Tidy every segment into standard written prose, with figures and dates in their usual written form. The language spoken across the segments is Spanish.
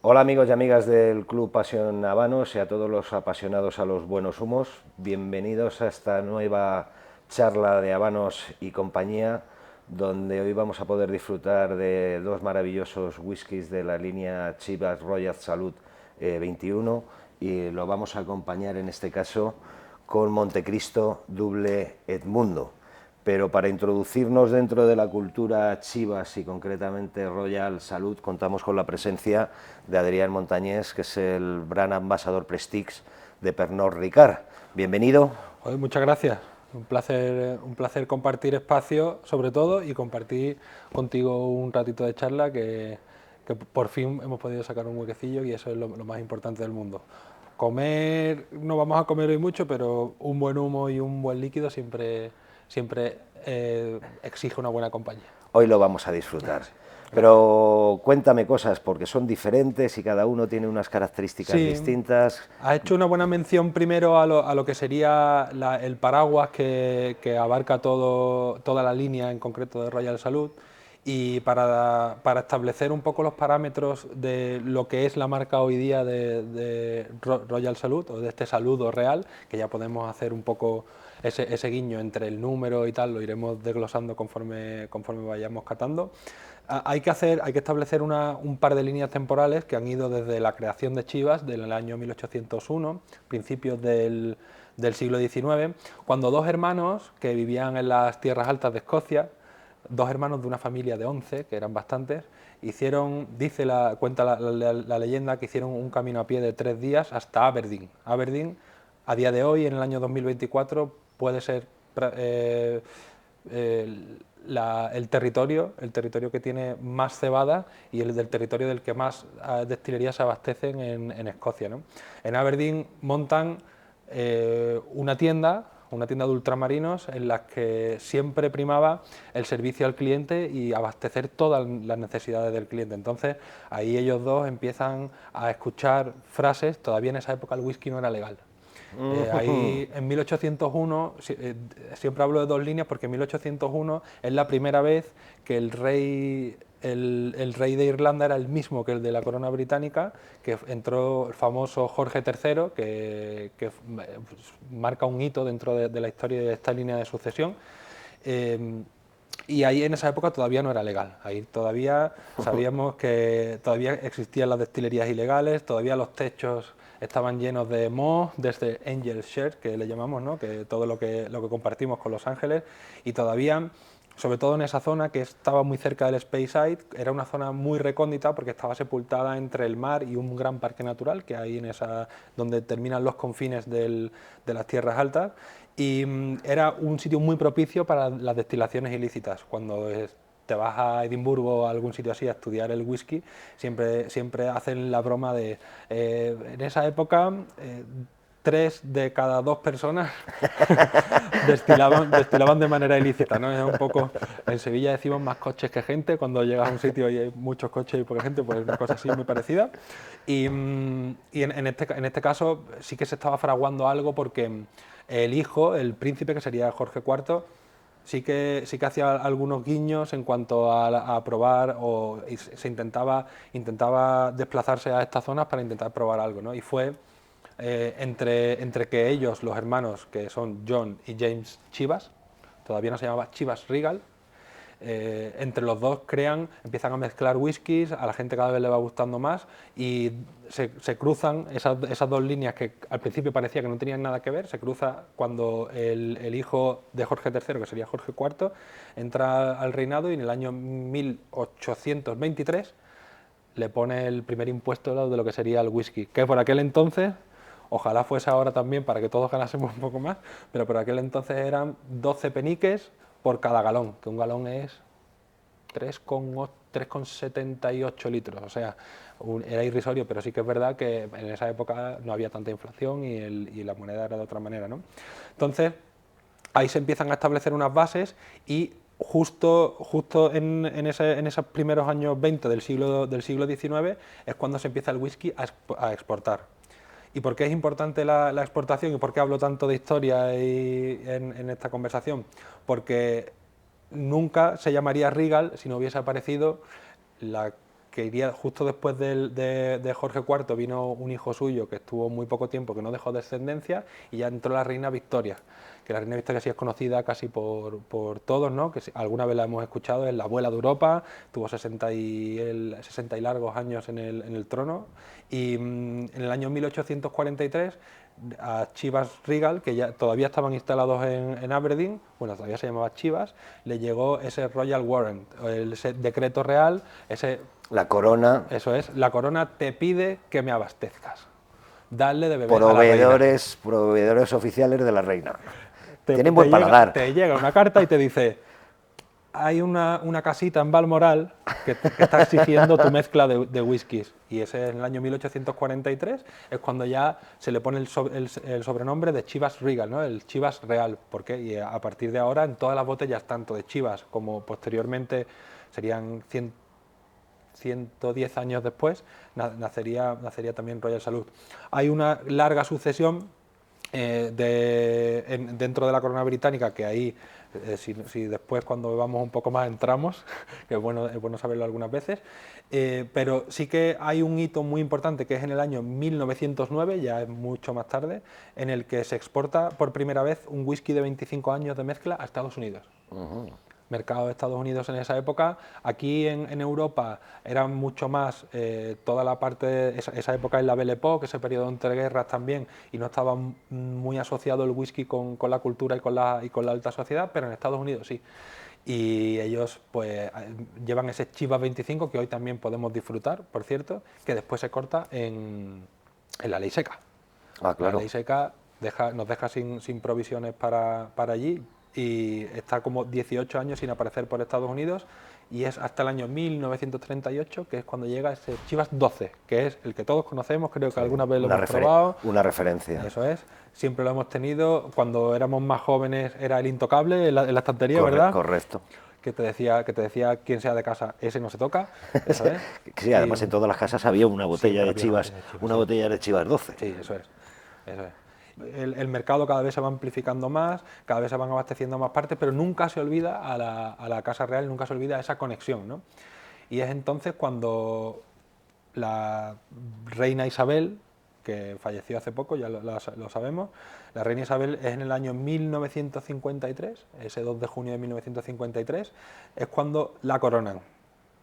Hola amigos y amigas del Club Pasión Habanos y a todos los apasionados a los buenos humos. Bienvenidos a esta nueva charla de Habanos y compañía, donde hoy vamos a poder disfrutar de dos maravillosos whiskies de la línea Chivas Royal Salud 21 y lo vamos a acompañar en este caso con Montecristo Double Edmundo. Pero para introducirnos dentro de la cultura Chivas y concretamente Royal Salud, contamos con la presencia de Adrián Montañés, que es el Brand Ambassador Prestige de Pernod Ricard. Bienvenido. Oye, muchas gracias. Un placer compartir espacio, sobre todo, y compartir contigo un ratito de charla que por fin hemos podido sacar un huequecillo y eso es lo más importante del mundo. Comer, no vamos a comer hoy mucho, pero un buen humo y un buen líquido siempre exige una buena compañía. Hoy lo vamos a disfrutar. Sí, gracias. Pero cuéntame cosas, porque son diferentes y cada uno tiene unas características Sí, distintas. ha hecho una buena mención primero a lo que sería el paraguas que abarca toda la línea en concreto de Royal Salud y para establecer un poco los parámetros de lo que es la marca hoy día de Royal Salud o de este saludo real, que ya podemos hacer un poco ese guiño entre el número y tal, lo iremos desglosando conforme vayamos catando. Hay que establecer un par de líneas temporales que han ido desde la creación de Chivas, del año 1801, principios del siglo XIX, cuando dos hermanos que vivían en las tierras altas de Escocia, dos hermanos de una familia de 11, que eran bastantes, cuenta la leyenda que hicieron un camino a pie de 3 días hasta Aberdeen. Aberdeen, a día de hoy, en el año 2024, puede ser eh, el territorio que tiene más cebada y el del territorio del que más destilerías se abastecen en Escocia, ¿no? En Aberdeen montan una tienda de ultramarinos en la que siempre primaba el servicio al cliente y abastecer todas las necesidades del cliente. Entonces ahí ellos dos empiezan a escuchar frases, todavía en esa época el whisky no era legal. Ahí en 1801, siempre hablo de dos líneas porque en 1801 es la primera vez que el rey de Irlanda era el mismo que el de la corona británica, que entró el famoso Jorge III, pues, marca un hito dentro de la historia de esta línea de sucesión. Eh, y ahí en esa época todavía no era legal. Ahí todavía sabíamos que todavía existían las destilerías ilegales, todavía los techos estaban llenos de moho, desde Angel Share, que le llamamos, ¿no? Que todo lo que compartimos con Los Ángeles, y todavía, sobre todo en esa zona que estaba muy cerca del Speyside, era una zona muy recóndita porque estaba sepultada entre el mar y un gran parque natural que hay donde terminan los confines de las tierras altas, y era un sitio muy propicio para las destilaciones ilícitas. Te vas a Edimburgo o a algún sitio así a estudiar el whisky, siempre hacen la broma de, en esa época, 3 de cada 2 personas destilaban de manera ilícita, ¿no? Es un poco, en Sevilla decimos más coches que gente, cuando llegas a un sitio y hay muchos coches y poca gente, pues una cosa así muy parecida. Y en este caso sí que se estaba fraguando algo porque el hijo, el príncipe, que sería Jorge IV, sí que hacía algunos guiños en cuanto a probar y se intentaba desplazarse a estas zonas para intentar probar algo, ¿no? Y fue entre que ellos, los hermanos, que son John y James Chivas, todavía no se llamaba Chivas Regal, entre los dos empiezan a mezclar whiskies, a la gente cada vez le va gustando más y se cruzan esas dos líneas que al principio parecía que no tenían nada que ver, se cruza cuando el hijo de Jorge III, que sería Jorge IV, entra al reinado y en el año 1823 le pone el primer impuesto de lo que sería el whisky, que por aquel entonces, ojalá fuese ahora también para que todos ganásemos un poco más, pero por aquel entonces eran 12 peniques por cada galón, que un galón es 3,78 litros, o sea, era irrisorio, pero sí que es verdad que en esa época no había tanta inflación y la moneda era de otra manera, ¿no? Entonces, ahí se empiezan a establecer unas bases y justo en esos primeros años 20 del siglo XIX es cuando se empieza el whisky a exportar. ¿Y por qué es importante la exportación y por qué hablo tanto de historia en esta conversación? Porque nunca se llamaría Regal si no hubiese aparecido la que iría justo después de Jorge IV, vino un hijo suyo que estuvo muy poco tiempo, que no dejó descendencia, y ya entró la reina Victoria, que la reina Victoria sí es conocida casi por todos, ¿no? Que alguna vez la hemos escuchado, es la abuela de Europa, tuvo 60 y largos años en el trono, y en el año 1843 a Chivas Regal, que ya todavía estaban instalados en Aberdeen, bueno, todavía se llamaba Chivas, le llegó ese Royal Warrant, ese decreto real, La corona, eso es, la corona te pide que me abastezcas, darle de beber a la reina. proveedores oficiales de la reina. Tienen buen paladar. Te llega una carta y te dice, hay una casita en Balmoral que está exigiendo tu mezcla de whiskies. Y ese en el año 1843 es cuando ya se le pone el sobrenombre de Chivas Regal, ¿no? El Chivas Real. ¿Por qué? Y a partir de ahora en todas las botellas, tanto de Chivas como posteriormente serían 110 años después, nacería también Royal Salud. Hay una larga sucesión dentro de la corona británica, que ahí, si después cuando bebamos un poco más entramos, que es bueno saberlo algunas veces, pero sí que hay un hito muy importante que es en el año 1909, ya es mucho más tarde, en el que se exporta por primera vez un whisky de 25 años de mezcla a Estados Unidos. Mercado de Estados Unidos en esa época. Aquí en Europa era mucho más toda la parte, esa época en la Belle Époque, ese periodo entre guerras también, y no estaba muy asociado el whisky con la cultura y con la alta sociedad, pero en Estados Unidos sí. Y ellos pues llevan ese Chivas 25, que hoy también podemos disfrutar, por cierto, que después se corta en la ley seca. Ah, claro. La ley seca nos deja sin provisiones para allí, y está como 18 años sin aparecer por Estados Unidos, y es hasta el año 1938 que es cuando llega ese Chivas 12, que es el que todos conocemos, creo que alguna vez lo hemos probado. Una referencia. Eso es, siempre lo hemos tenido. Cuando éramos más jóvenes era el intocable en la estantería, ¿verdad? Correcto. Que te decía quien sea de casa, ese no se toca. Eso es. Sí, además en todas las casas había una botella de Chivas, una botella de Chivas 12. Sí, eso es. El mercado cada vez se va amplificando más, cada vez se van abasteciendo más partes, pero nunca se olvida a la Casa Real, nunca se olvida esa conexión, ¿no? Y es entonces cuando la reina Isabel, que falleció hace poco, ya lo sabemos, la reina Isabel es en el año 1953, ese 2 de junio de 1953, es cuando la coronan.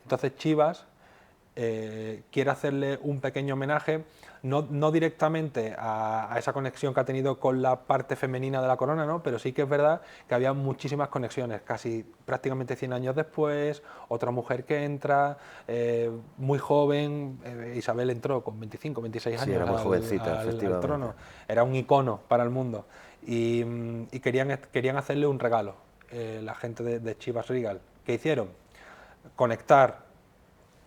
Entonces Chivas quiere hacerle un pequeño homenaje, no directamente a esa conexión que ha tenido con la parte femenina de la corona, ¿no? Pero sí que es verdad que había muchísimas conexiones, casi prácticamente 100 años después, otra mujer que entra, muy joven, Isabel entró con 25, 26 años era muy jovencita, al trono, era un icono para el mundo, y querían hacerle un regalo, la gente de Chivas Regal. ¿Qué hicieron? Conectar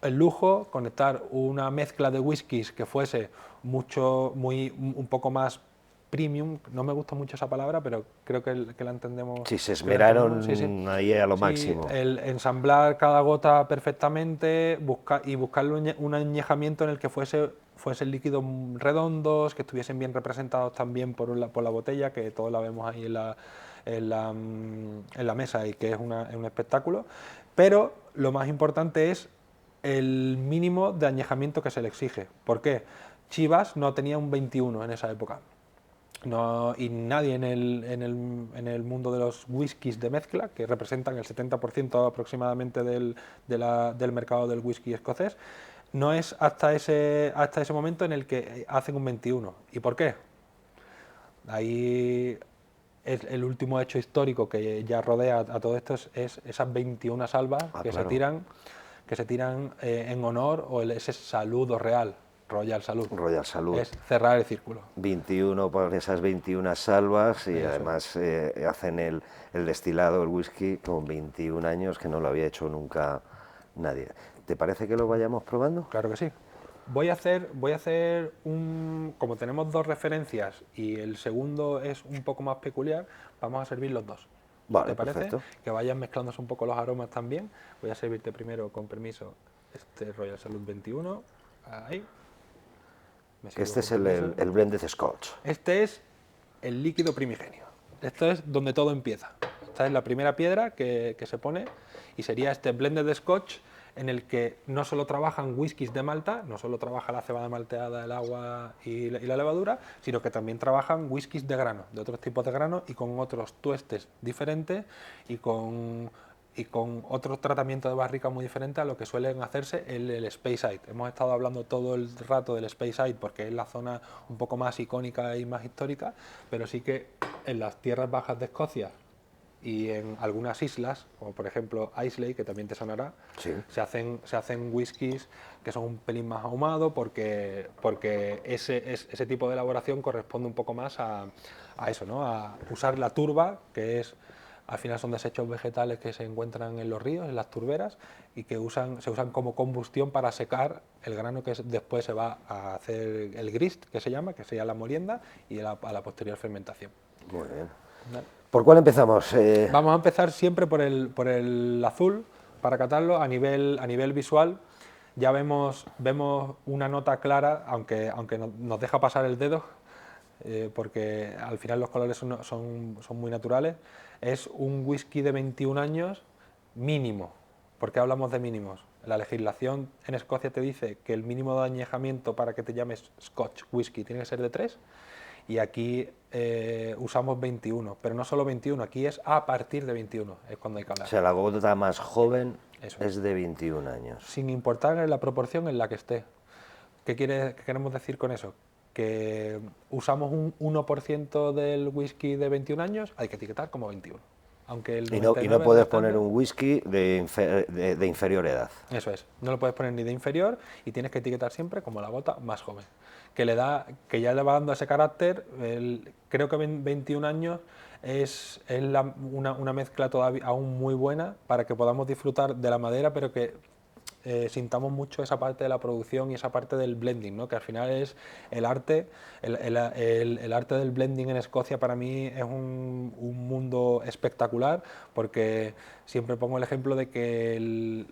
el lujo, conectar una mezcla de whiskies que fuese un poco más premium. No me gusta mucho esa palabra, pero creo que la entendemos. Sí, se esmeraron ahí a lo máximo. El ensamblar cada gota perfectamente, buscarle un añejamiento en el que fuesen líquidos redondos, que estuviesen bien representados también por la botella, que todos la vemos ahí en la mesa, y que es un espectáculo. Pero lo más importante es el mínimo de añejamiento que se le exige. ¿Por qué? Chivas no tenía un 21 en esa época. Y nadie en el mundo de los whiskies de mezcla, que representan el 70% aproximadamente del mercado del whisky escocés, no es hasta ese momento en el que hacen un 21. ¿Y por qué? Ahí es el último hecho histórico que ya rodea a todo esto, es esas 21 salvas que claro. se tiran en honor, o ese saludo real, Royal Salud. Royal Salud. Es cerrar el círculo. 21 por esas 21 salvas, y además hacen el destilado, el whisky, con 21 años, que no lo había hecho nunca nadie. ¿Te parece que lo vayamos probando? Claro que sí. Voy a hacer como tenemos dos referencias y el segundo es un poco más peculiar, vamos a servir los dos. Vale, ¿Te parece? perfecto. Que vayan mezclándose un poco los aromas también. Voy a servirte primero, con permiso, este Royal Salud 21. Ahí. Este es el Blended Scotch. Este es el líquido primigenio. Esto es donde todo empieza. Esta es la primera piedra que se pone, y sería este Blended Scotch, en el que no solo trabajan whiskies de malta, no solo trabaja la cebada malteada, el agua y la levadura, sino que también trabajan whiskies de grano, de otros tipos de grano y con otros tuestes diferentes y con otro tratamiento de barrica muy diferente a lo que suelen hacerse en el Speyside. Hemos estado hablando todo el rato del Speyside porque es la zona un poco más icónica y más histórica, pero sí que en las tierras bajas de Escocia y en algunas islas, como por ejemplo Islay, que también te sonará, Sí. se hacen whiskies que son un pelín más ahumados porque ese tipo de elaboración corresponde un poco más a eso, ¿no? A usar la turba, que es al final son desechos vegetales que se encuentran en los ríos, en las turberas, y que se usan como combustión para secar el grano que después se va a hacer el grist, que se llama, que sería la molienda, y a la posterior fermentación. Muy bien. ¿Vale? ¿Por cuál empezamos? Vamos a empezar siempre por el azul, para catarlo a nivel visual. Ya vemos una nota clara, aunque nos deja pasar el dedo, porque al final los colores son muy naturales. Es un whisky de 21 años mínimo. ¿Por qué hablamos de mínimos? La legislación en Escocia te dice que el mínimo de añejamiento para que te llames Scotch whisky tiene que ser de 3 y aquí usamos 21, pero no solo 21, aquí es a partir de 21, es cuando hay que O hablar. sea, la gota más joven Eso es de 21 años. sin importar en la proporción en la que esté. ¿Qué queremos decir con eso? Que usamos un 1% del whisky de 21 años, hay que etiquetar como 21. Aunque el Y no 99 puedes restante, poner un whisky de inferior edad. eso es, no lo puedes poner ni de inferior y tienes que etiquetar siempre como la gota más joven, que ya le va dando ese carácter. Creo que 21 años es una mezcla todavía aún muy buena para que podamos disfrutar de la madera, pero que sintamos mucho esa parte de la producción y esa parte del blending, ¿no? Que al final es el arte, el arte del blending en Escocia para mí es un mundo espectacular, porque siempre pongo el ejemplo de que el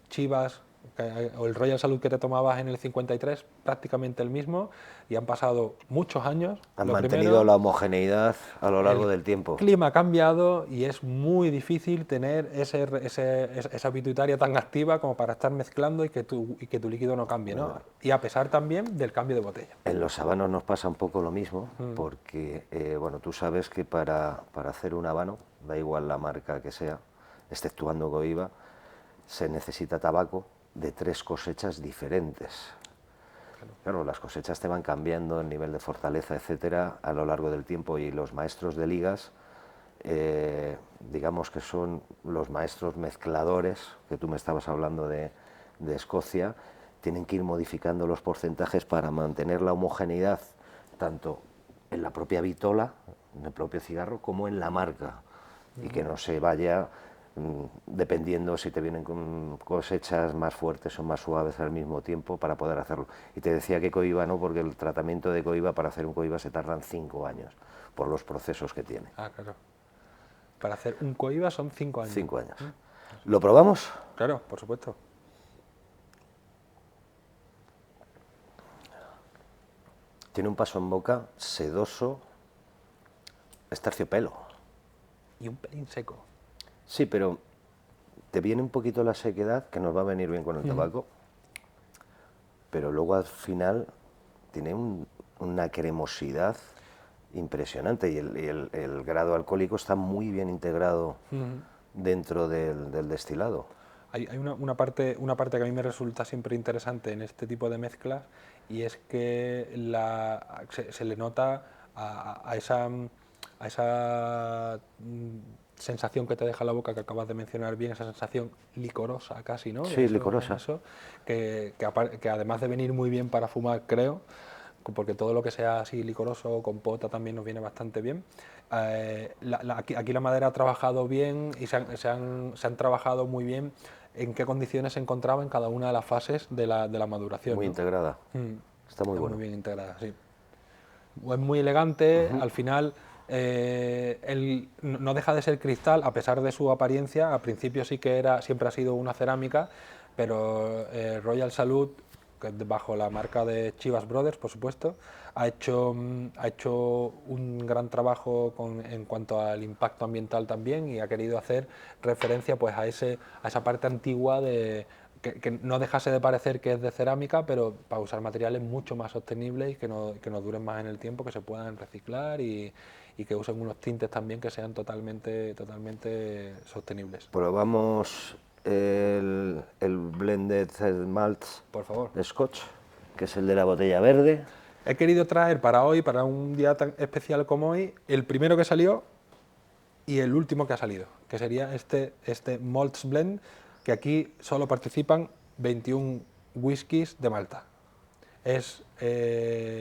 Chivas o el Royal Salud que te tomabas en el 53, prácticamente el mismo, y han pasado muchos años. Han Lo mantenido primero, la homogeneidad a lo largo el del tiempo. clima ha cambiado y es muy difícil tener esa pituitaria tan activa como para estar mezclando y que tu líquido no cambie, ¿no? Y a pesar también del cambio de botella. En los habanos nos pasa un poco lo mismo, porque bueno, tú sabes que para hacer un habano, da igual la marca que sea, exceptuando Cohiba, se necesita tabaco de 3 cosechas diferentes. Claro, las cosechas te van cambiando el nivel de fortaleza, etcétera, a lo largo del tiempo, y los maestros de ligas, digamos que son los maestros mezcladores, que tú me estabas hablando de Escocia, tienen que ir modificando los porcentajes para mantener la homogeneidad, tanto en la propia vitola, en el propio cigarro, como en la marca, y que no se vaya dependiendo si te vienen con cosechas más fuertes o más suaves al mismo tiempo para poder hacerlo. Y te decía que Cohiba no, porque el tratamiento de Cohiba, para hacer un Cohiba se tardan 5 años, por los procesos que tiene. Ah, claro. Para hacer un Cohiba son 5 años. 5 años. ¿Lo probamos? Claro, por supuesto. Tiene un paso en boca sedoso, es terciopelo. Y un pelín seco. Sí, pero te viene un poquito la sequedad, que nos va a venir bien con el tabaco, pero luego al final tiene una cremosidad impresionante, y el grado alcohólico está muy bien integrado dentro del destilado. Hay una parte que a mí me resulta siempre interesante en este tipo de mezclas, y es que se le nota a esa sensación que te deja la boca, que acabas de mencionar bien, esa sensación licorosa casi, ¿no? Sí, licorosa. Que además de venir muy bien para fumar, creo, porque todo lo que sea así licoroso o compota también nos viene bastante bien. Aquí la madera ha trabajado bien y se han trabajado muy bien en qué condiciones se encontraba en cada una de las fases de la maduración, Muy ¿no? integrada. Está muy bueno. Muy bien integrada, sí. Es muy elegante, al final no deja de ser cristal a pesar de su apariencia. Al principio sí que siempre ha sido una cerámica, pero Royal Salud, que bajo la marca de Chivas Brothers, por supuesto, ha hecho un gran trabajo en cuanto al impacto ambiental también, y ha querido hacer referencia pues a esa parte antigua que no dejase de parecer que es de cerámica, pero para usar materiales mucho más sostenibles y que nos duren más en el tiempo, que se puedan reciclar y que usen unos tintes también que sean totalmente sostenibles. Probamos el Blended Malt Por favor. de Scotch, que es el de la botella verde. He querido traer para hoy, para un día tan especial como hoy, el primero que salió y el último que ha salido, que sería este Malts Blend, que aquí solo participan 21 whiskies de Malta. Es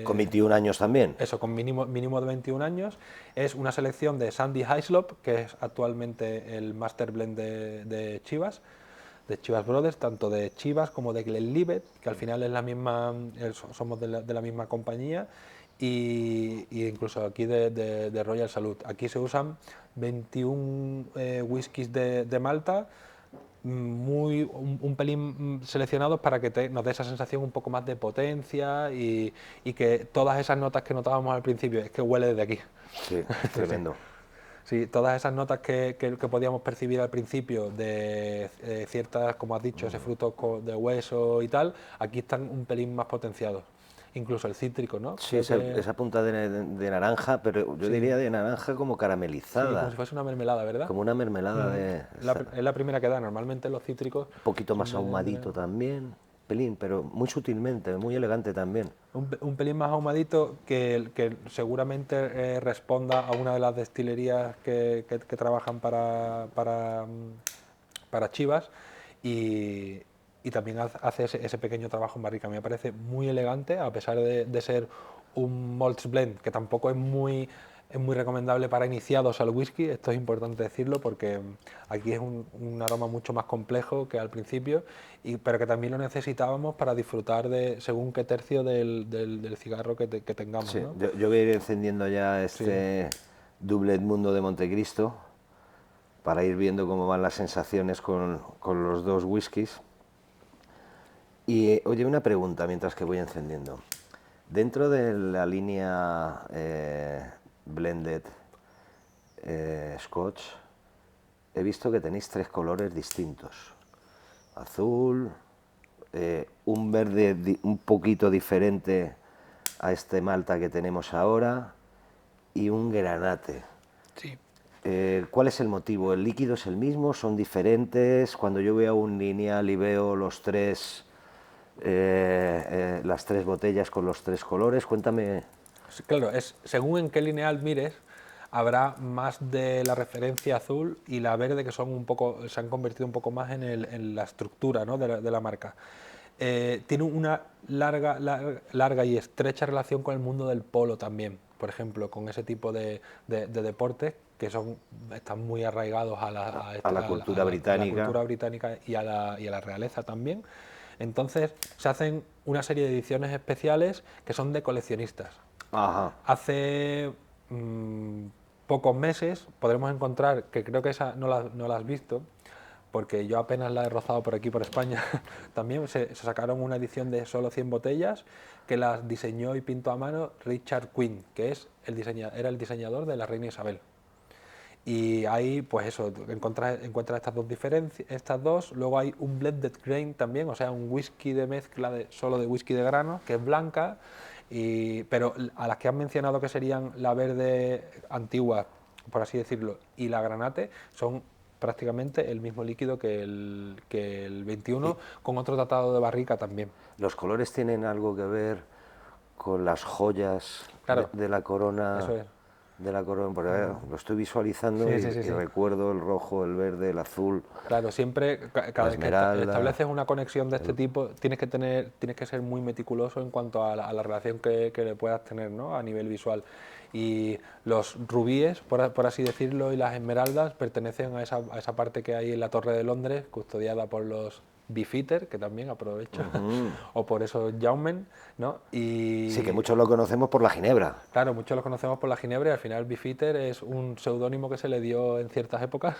Con 21 años también. eso, con mínimo de 21 años. Es una selección de Sandy Hislop, que es actualmente el Master Blend de Chivas Brothers, tanto de Chivas como de Glenlivet, que al final es la misma, somos de la misma compañía, y incluso aquí de Royal Salute. Aquí se usan 21 whiskies de Malta, un pelín seleccionados para que nos dé esa sensación un poco más de potencia y que todas esas notas que notábamos al principio, es que huele desde aquí. Sí, tremendo. Sí, todas esas notas que podíamos percibir al principio de ciertas, como has dicho, ese fruto de hueso y tal, aquí están un pelín más potenciados. Incluso el cítrico, ¿no? Sí, esa punta de naranja, pero yo diría de naranja como Sí, caramelizada. como si fuese una mermelada, ¿verdad? Como una mermelada Es la primera que da. Normalmente los cítricos un poquito son más ahumadito también, pelín, pero muy sutilmente, muy elegante también. un pelín más ahumadito que seguramente responda a una de las destilerías que trabajan para Chivas y también hace ese pequeño trabajo en barrica. Me parece muy elegante, a pesar de ser un malts blend que tampoco es muy recomendable para iniciados al whisky. Esto es importante decirlo porque aquí es un aroma mucho más complejo que al principio, pero que también lo necesitábamos para disfrutar de según qué tercio del cigarro que tengamos. Sí, ¿no? yo voy a ir encendiendo ya este Doublet Mundo de Montecristo para ir viendo cómo van las sensaciones con los dos whiskies. Y oye, una pregunta mientras que voy encendiendo. Dentro de la línea Blended Scotch, he visto que tenéis 3 colores distintos. Azul, un verde un poquito diferente a este malta que tenemos ahora y un granate. Sí. ¿Cuál es el motivo? ¿El líquido es el mismo? ¿Son diferentes? Cuando yo veo un lineal y veo las 3 botellas con los 3 colores, cuéntame. Claro, según en qué lineal mires, habrá más de la referencia azul y la verde que se han convertido un poco más en la estructura, ¿no? de la marca. Tiene una larga y estrecha relación con el mundo del polo también, por ejemplo, con ese tipo de deportes que están muy arraigados a la cultura británica. cultura británica y a la realeza también. Entonces se hacen una serie de ediciones especiales que son de coleccionistas. Ajá. Hace pocos meses podremos encontrar, que creo que esa no la has visto, porque yo apenas la he rozado por aquí, por España, también se sacaron una edición de solo 100 botellas que las diseñó y pintó a mano Richard Quinn, que era el diseñador de la Reina Isabel. Y ahí, pues eso, encuentras estas dos. Luego hay un blended grain también, o sea, un whisky de mezcla solo de whisky de grano, que es blanca, pero a las que han mencionado que serían la verde antigua, por así decirlo, y la granate, son prácticamente el mismo líquido que el 21, con otro tratado de barrica también. ¿Los colores tienen algo que ver con las joyas Claro, de la corona? eso es. De la corona, porque lo estoy visualizando Sí, y, sí, sí, y sí. recuerdo el rojo, el verde, el azul. Claro, siempre, cada vez que esmeralda, estableces una conexión de este tipo, tienes que ser muy meticuloso en cuanto a la relación que le puedas tener, ¿no? A nivel visual. Y los rubíes, por así decirlo, y las esmeraldas pertenecen a esa parte que hay en la Torre de Londres, custodiada por los Beefeater, que también aprovecho, o por esos Jaumen, ¿no? Sí, que muchos lo conocemos por la ginebra. Claro, muchos los conocemos por la ginebra y al final Beefeater es un seudónimo que se le dio en ciertas épocas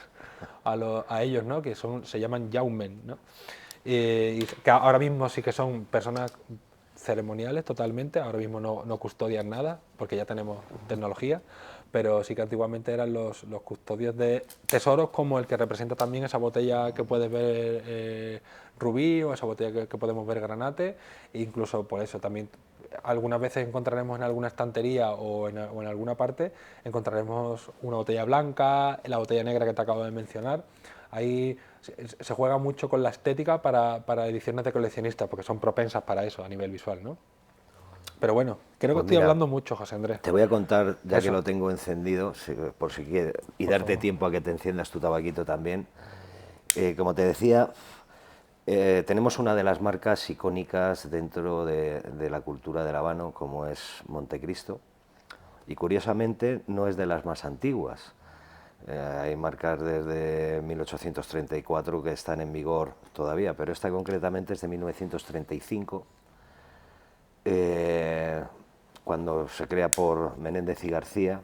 a ellos, ¿no? Se llaman Jaumen, ¿no? Y que ahora mismo sí que son personas ceremoniales totalmente, ahora mismo no custodian nada porque ya tenemos tecnología, pero sí que antiguamente eran los custodios de tesoros, como el que representa también esa botella que puedes ver rubí, o esa botella que podemos ver granate, e incluso por eso también algunas veces encontraremos en alguna estantería o en alguna parte, encontraremos una botella blanca, la botella negra que te acabo de mencionar. Ahí se juega mucho con la estética para ediciones de coleccionistas, porque son propensas para eso a nivel visual, ¿no? Pero bueno, creo que Pues estoy mira, hablando mucho, José Andrés. te voy a contar, ya que Eso, lo tengo encendido, por si quieres, y por darte favor. tiempo a que te enciendas tu tabaquito también. Como te decía, tenemos una de las marcas icónicas dentro de la cultura del habano, como es Montecristo, y curiosamente no es de las más antiguas. Hay marcas desde 1834 que están en vigor todavía, pero esta concretamente es de 1935, eh, cuando se crea por Menéndez y García.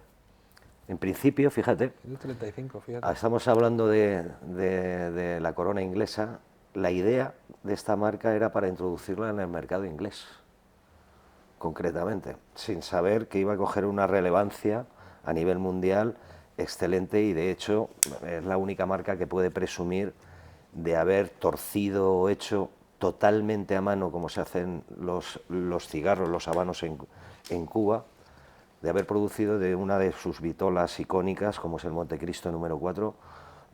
En principio, fíjate, 135, fíjate. estamos hablando de la corona inglesa. La idea de esta marca era para introducirla en el mercado inglés, concretamente, sin saber que iba a coger una relevancia a nivel mundial excelente, y de hecho es la única marca que puede presumir de haber torcido o hecho totalmente a mano, como se hacen los cigarros, los habanos en Cuba, de haber producido de una de sus vitolas icónicas, como es el Montecristo número 4,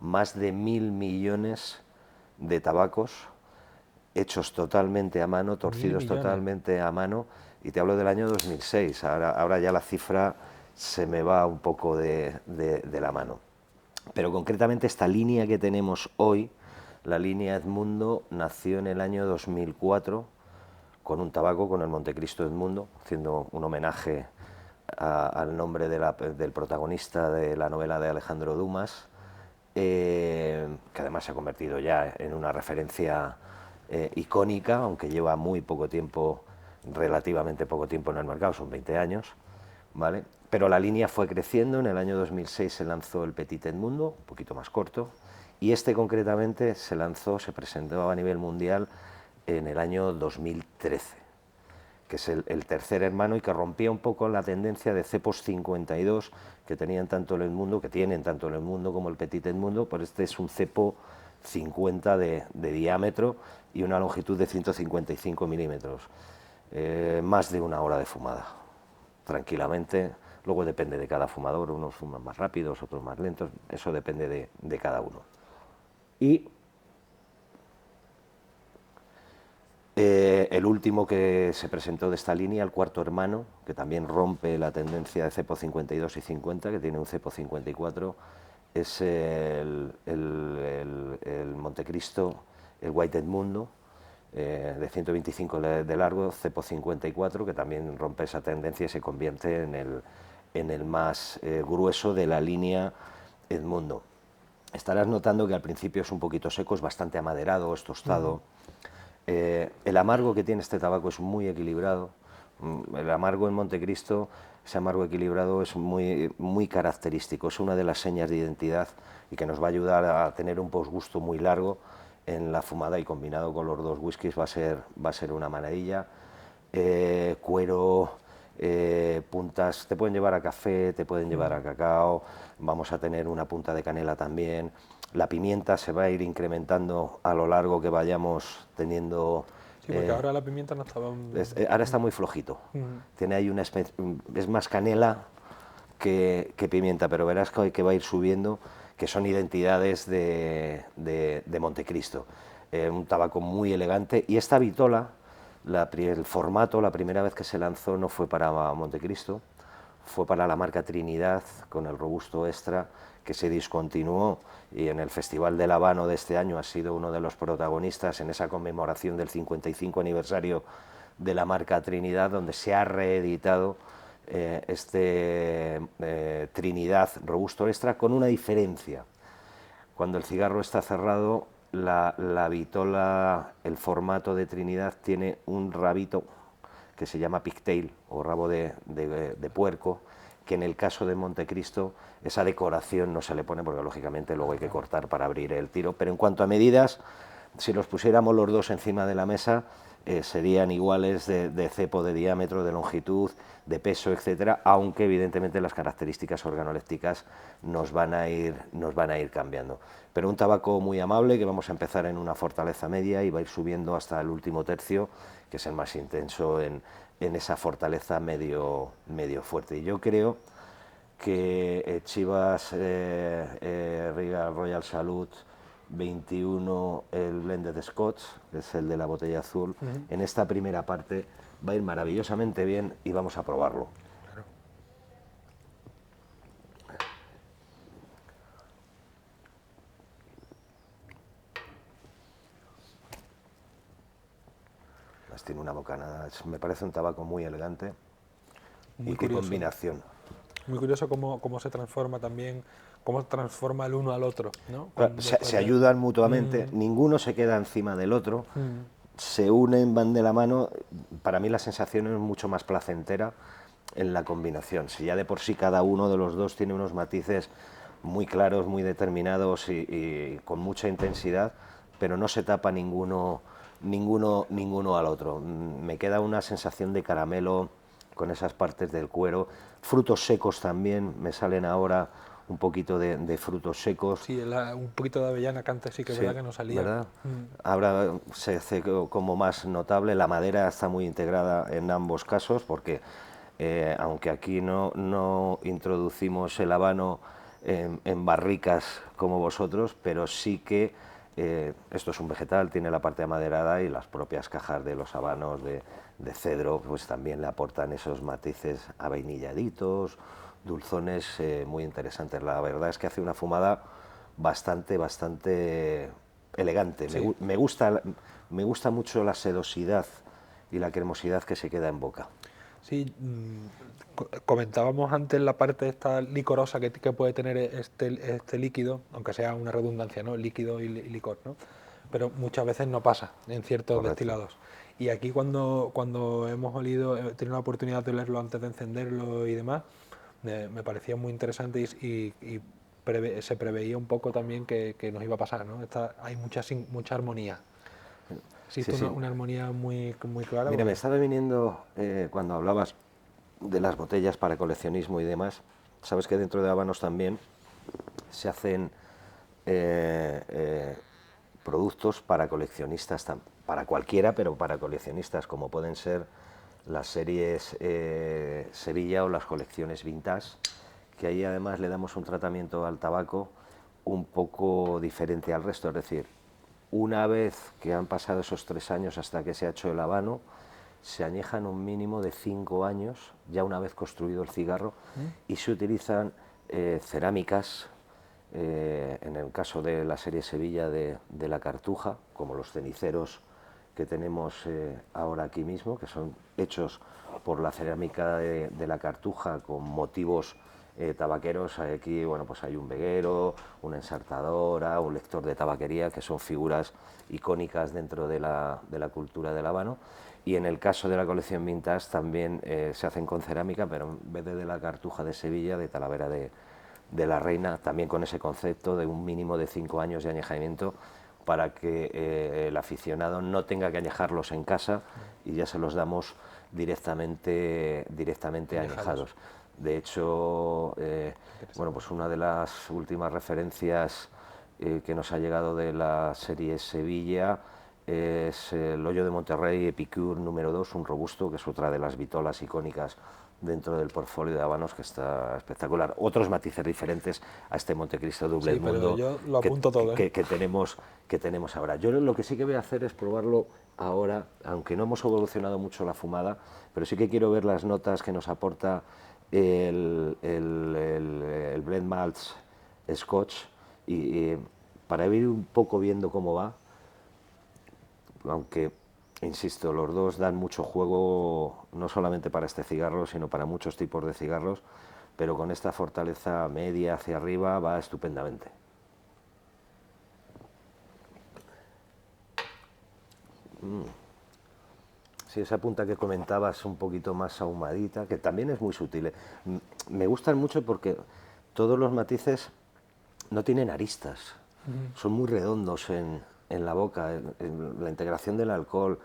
más de 1.000 millones de tabacos hechos totalmente a mano, Mil torcidos millones. totalmente a mano, y te hablo del año 2006, ahora ya la cifra se me va un poco de la mano. Pero concretamente esta línea que tenemos hoy, la línea Edmundo, nació en el año 2004 con un tabaco, con el Montecristo Edmundo, haciendo un homenaje al nombre del protagonista de la novela de Alejandro Dumas, que además se ha convertido ya en una referencia icónica, aunque lleva muy poco tiempo, relativamente poco tiempo en el mercado, son 20 años, ¿vale? Pero la línea fue creciendo. En el año 2006 se lanzó el Petit Edmundo, un poquito más corto, y este concretamente se presentó a nivel mundial en el año 2013, que es el tercer hermano, y que rompía un poco la tendencia de cepos 52 que tenían tanto el Edmundo, que tienen tanto el Edmundo como el Petit Edmundo, pues este es un cepo 50 de diámetro y una longitud de 155 milímetros, más de una hora de fumada, tranquilamente. Luego depende de cada fumador, unos fuman más rápidos, otros más lentos, eso depende de cada uno. Y el último que se presentó de esta línea, el cuarto hermano, que también rompe la tendencia de cepo 52 y 50, que tiene un cepo 54, es el Montecristo, el White Edmundo, de 125 de largo, cepo 54, que también rompe esa tendencia y se convierte en el más grueso de la línea Edmundo. Estarás notando que al principio es un poquito seco, es bastante amaderado, es tostado. El amargo que tiene este tabaco es muy equilibrado. El amargo en Montecristo, ese amargo equilibrado, es muy característico, es una de las señas de identidad y que nos va a ayudar a tener un posgusto muy largo en la fumada, y combinado con los dos whiskies va a ser una maravilla. Cuero, puntas, te pueden llevar a café, te pueden llevar a cacao, vamos a tener una punta de canela también. La pimienta se va a ir incrementando a lo largo que vayamos teniendo. Sí, porque ahora la pimienta no estaba... Ahora está muy flojito. Tiene ahí es más canela que pimienta, pero verás que va a ir subiendo, que son identidades de Montecristo. Un tabaco muy elegante, y esta vitola, el formato, la primera vez que se lanzó no fue para Montecristo, fue para la marca Trinidad, con el Robusto Extra, que se discontinuó, y en el Festival del Habano de este año ha sido uno de los protagonistas en esa conmemoración del 55 aniversario de la marca Trinidad, donde se ha reeditado Trinidad Robusto Extra, con una diferencia. Cuando el cigarro está cerrado, la vitola, el formato de Trinidad, tiene un rabito que se llama pigtail, o rabo de puerco, que en el caso de Montecristo esa decoración no se le pone, porque lógicamente luego hay que cortar para abrir el tiro. Pero en cuanto a medidas, si los pusiéramos los dos encima de la mesa, serían iguales de cepo, de diámetro, de longitud, de peso, etcétera, aunque evidentemente las características organolépticas nos van a ir cambiando. Pero un tabaco muy amable, que vamos a empezar en una fortaleza media y va a ir subiendo hasta el último tercio, que es el más intenso en esa fortaleza medio fuerte. Y yo creo que Chivas Regal Royal Salud 21, el Blended Scotch, que es el de la botella azul, en esta primera parte va a ir maravillosamente bien y vamos a probarlo. Claro. Tiene una bocanada, me parece un tabaco muy elegante Muy y qué curioso. combinación. Muy curioso cómo se transforma también, cómo transforma el uno al otro, ¿no? Claro, se ayudan mutuamente, ninguno se queda encima del otro, se unen, van de la mano. Para mí la sensación es mucho más placentera en la combinación. Si ya de por sí cada uno de los dos tiene unos matices muy claros, muy determinados y con mucha intensidad, pero no se tapa ninguno al otro. Me queda una sensación de caramelo con esas partes del cuero, frutos secos también, me salen ahora un poquito de frutos secos. Sí, un poquito de avellana que antes sí que es Sí, verdad que no salía. ¿verdad? Ahora se hace como más notable, la madera está muy integrada en ambos casos porque aunque aquí no introducimos el habano en barricas como vosotros, pero sí que esto es un vegetal, tiene la parte amaderada y las propias cajas de los habanos de cedro pues también le aportan esos matices avainilladitos, dulzones muy interesantes. La verdad es que hace una fumada bastante elegante. Sí. Me gusta mucho la sedosidad y la cremosidad que se queda en boca. Sí, comentábamos antes la parte esta licorosa que puede tener este líquido, aunque sea una redundancia, ¿no? Líquido y licor, ¿no? Pero muchas veces no pasa en ciertos Correcto. destilados. Y aquí cuando hemos olido, he tenido la oportunidad de olerlo antes de encenderlo y demás, me parecía muy interesante y se preveía un poco también que nos iba a pasar, ¿no? Hay mucha armonía. Sí, Existe sí. una armonía muy clara. Mira, me Porque, estaba viniendo cuando hablabas de las botellas para coleccionismo y demás. Sabes que dentro de Habanos también se hacen productos para coleccionistas, para cualquiera, pero para coleccionistas, como pueden ser las series Sevilla o las colecciones Vintage, que ahí además le damos un tratamiento al tabaco un poco diferente al resto. Es decir, una vez que han pasado esos 3 años hasta que se ha hecho el habano, se añejan un mínimo de 5 años, ya una vez construido el cigarro, y se utilizan cerámicas, en el caso de la serie Sevilla de la Cartuja, como los ceniceros que tenemos ahora aquí mismo, que son hechos por la cerámica de la Cartuja con motivos tabaqueros. Aquí bueno, pues hay un veguero, una ensartadora, un lector de tabaquería, que son figuras icónicas dentro de la cultura del habano. Y en el caso de la colección Vintage también se hacen con cerámica, pero en vez de la Cartuja de Sevilla, de Talavera de la Reina, también con ese concepto de un mínimo de 5 años de añejamiento para que el aficionado no tenga que añejarlos en casa y ya se los damos directamente añejados. De hecho, bueno, pues una de las últimas referencias que nos ha llegado de la serie Sevilla es el Hoyo de Monterrey Epicure número 2, un robusto, que es otra de las vitolas icónicas dentro del portfolio de habanos, que está espectacular. Otros matices diferentes a este Montecristo Double sí, pero Mundo yo lo apunto todo, ¿eh? que tenemos ahora. Yo lo que sí que voy a hacer es probarlo ahora, aunque no hemos evolucionado mucho la fumada, pero sí que quiero ver las notas que nos aporta el Blend Malts Scotch y para ir un poco viendo cómo va, aunque, insisto, los dos dan mucho juego, no solamente para este cigarro, sino para muchos tipos de cigarros, pero con esta fortaleza media hacia arriba va estupendamente. Sí, esa punta que comentabas un poquito más ahumadita, que también es muy sutil. Me gustan mucho porque todos los matices no tienen aristas, son muy redondos en la boca, en la integración del alcohol.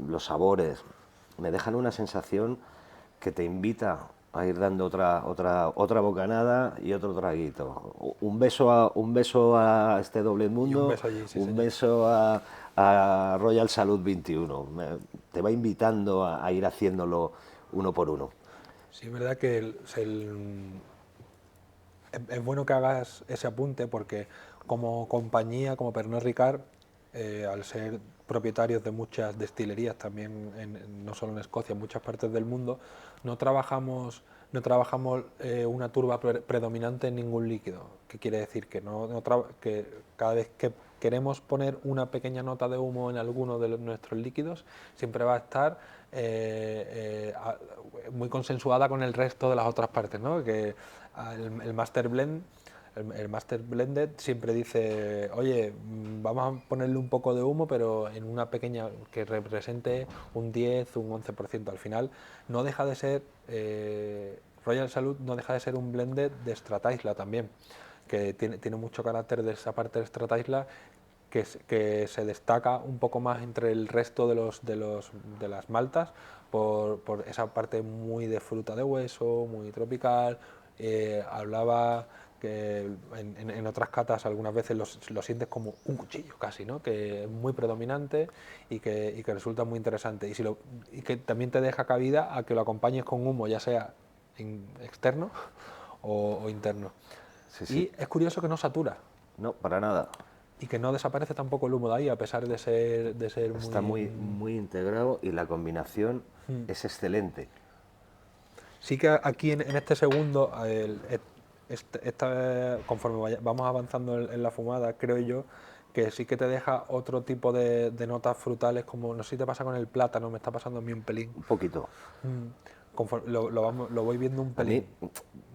los sabores, me dejan una sensación que te invita a ir dando otra bocanada y otro traguito. Un beso a este doble Y un mundo, beso allí, sí, un señor. beso a Royal Salud 21. Te va invitando a ir haciéndolo uno por uno. Sí, es verdad que es bueno que hagas ese apunte porque como compañía, como Pernod Ricard, al ser propietarios de muchas destilerías también, no solo en Escocia, en muchas partes del mundo, no trabajamos una turba predominante en ningún líquido. ¿Qué quiere decir? Que cada vez que queremos poner una pequeña nota de humo en alguno de nuestros líquidos, siempre va a estar muy consensuada con el resto de las otras partes, ¿no? Que el Master Blend, el Master Blended siempre dice, oye, vamos a ponerle un poco de humo, pero en una pequeña que represente un 10, un 11%. Al final no deja de ser, Royal Salud no deja de ser un blended de Strataisla también, que tiene mucho carácter de esa parte de Strataisla que se destaca un poco más entre el resto de las maltas por esa parte muy de fruta de hueso, muy tropical. Hablaba que en otras catas algunas veces lo sientes como un cuchillo casi, ¿no? Que es muy predominante y que resulta muy interesante. Y que también te deja cabida a que lo acompañes con humo, ya sea externo o interno. Sí, sí. Y es curioso que no satura No, para nada. y que no desaparece tampoco el humo de ahí, a pesar de ser Está muy... muy integrado y la combinación es excelente. Sí que aquí en este segundo, conforme vamos avanzando en la fumada, creo yo, que sí que te deja otro tipo de notas frutales, como no sé si te pasa con el plátano, me está pasando a mí un pelín. Un poquito. Mm, lo voy viendo un A mí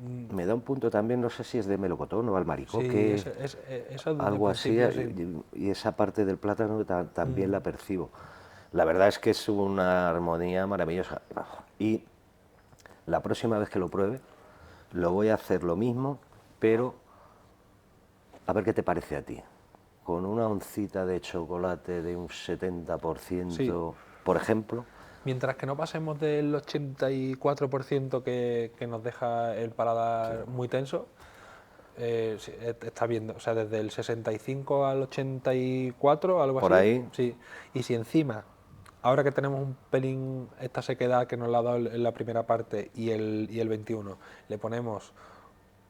pelín. me da un punto también, no sé si es de melocotón o Sí, albaricoque, eso desde el algo así, principio, sí. y esa parte del plátano también la percibo. La verdad es que es una armonía maravillosa. Y la próxima vez que lo pruebe, lo voy a hacer lo mismo, pero a ver qué te parece a ti. Con una oncita de chocolate de un Sí, 70%, por ejemplo. mientras que no pasemos del 84% que nos deja el paladar muy tenso, sí, está viendo, o sea, desde el 65 al 84, algo Por así, ahí, sí. Y si encima, ahora que tenemos un pelín, esta sequedad que nos la ha dado en la primera parte y el 21, le ponemos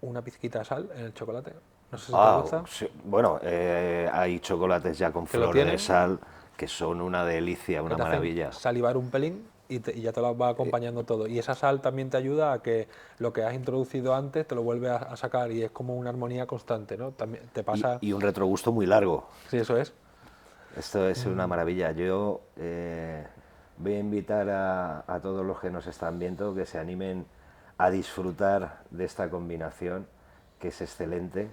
una pizquita de sal en el chocolate, no sé si te gusta, sí, bueno, hay chocolates ya con que lo flor de tienen, sal que son una delicia, que una te hacen maravilla. salivar un pelín y ya te lo va acompañando todo. Y esa sal también te ayuda a que lo que has introducido antes te lo vuelve a sacar y es como una armonía constante, ¿no? También te pasa, Y un retrogusto muy largo. sí, eso es. Esto es una maravilla. Yo voy a invitar a todos los que nos están viendo que se animen a disfrutar de esta combinación, que es excelente.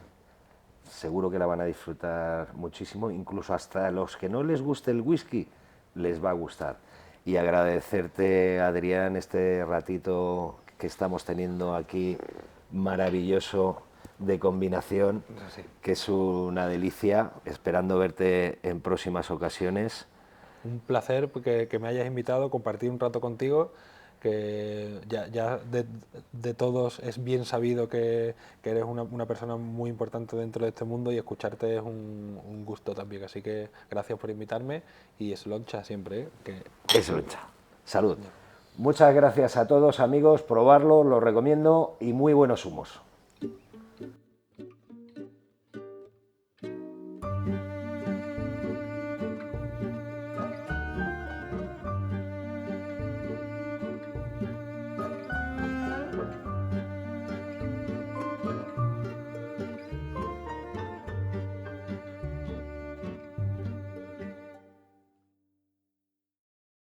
Seguro que la van a disfrutar muchísimo, incluso hasta los que no les guste el whisky, les va a gustar. Y agradecerte, Adrián, este ratito que estamos teniendo aquí maravilloso de combinación, Sí. que es una delicia, esperando verte en próximas ocasiones. Un placer que me hayas invitado, compartir un rato contigo, que ya de todos es bien sabido que eres una persona muy importante dentro de este mundo y escucharte es un gusto también. Así que gracias por invitarme y es loncha siempre, ¿eh? Es lucha. Salud. Muchas gracias a todos, amigos, probarlo, lo recomiendo y muy buenos humos.